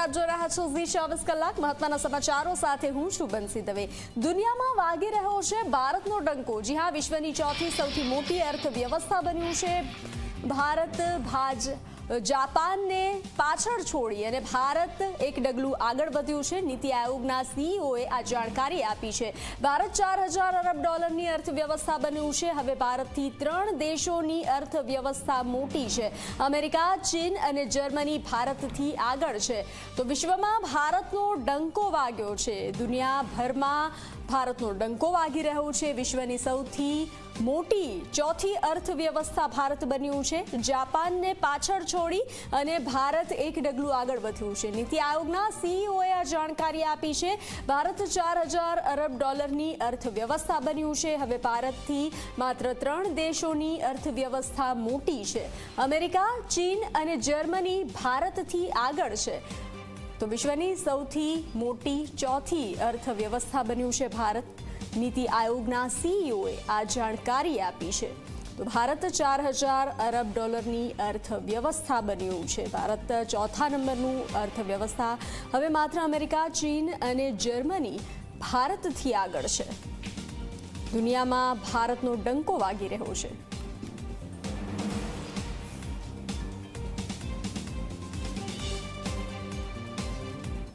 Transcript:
આપ જોઈ રહ્યા છો ઝી 24 કલાક મહત્વના સમાચારો સાથે હું છું બંસી દવે। દુનિયામાં વાગી રહ્યો છે ભારતનો ડંકો। જી હા, વિશ્વની ચોથી સૌથી મોટી અર્થવ્યવસ્થા બન્યું છે ભારત। જાપાનને પાછળ છોડી અને ભારત એક ડગલું આગળ વધ્યું છે। નીતિ આયોગના સીઈઓએ આ જાણકારી આપી છે। ભારત 4000 અરબ ડોલરની અર્થવ્યવસ્થા બન્યું છે। હવે ભારતથી 3 દેશોની અર્થવ્યવસ્થા મોટી છે। અમેરિકા, ચીન અને જર્મની ભારતથી આગળ છે। તો વિશ્વમાં ભારતનો ડંકો વાગ્યો છે। દુનિયાભરમાં ભારતનો ડંકો વાગી રહ્યો છે। વિશ્વની સૌથી મોટી ચોથી અર્થવ્યવસ્થા ભારત બન્યું છે। જાપાનને પાછળ છોડી અને ભારત એક ડગલું આગળ વધ્યું છે। નીતિ આયોગના સીઈઓએ આ જાણકારી આપી છે। ભારત 4000 અરબ ડોલરની અર્થવ્યવસ્થા બન્યું છે। હવે ભારતથી માત્ર 3 દેશોની અર્થવ્યવસ્થા મોટી છે। અમેરિકા, ચીન અને જર્મની ભારતથી આગળ છે। તો વિશ્વની સૌથી મોટી ચોથી અર્થવ્યવસ્થા બન્યું છે ભારત। નીતિ આયોગના સીઈઓએ આ જાણકારી આપી છે। તો ભારત 4000 અરબ ડોલરની અર્થવ્યવસ્થા બન્યું છે। ભારત ચોથા નંબરનું અર્થવ્યવસ્થા। હવે માત્ર અમેરિકા, ચીન અને જર્મની ભારતથી આગળ છે। દુનિયામાં ભારતનો ડંકો વાગી રહ્યો છે।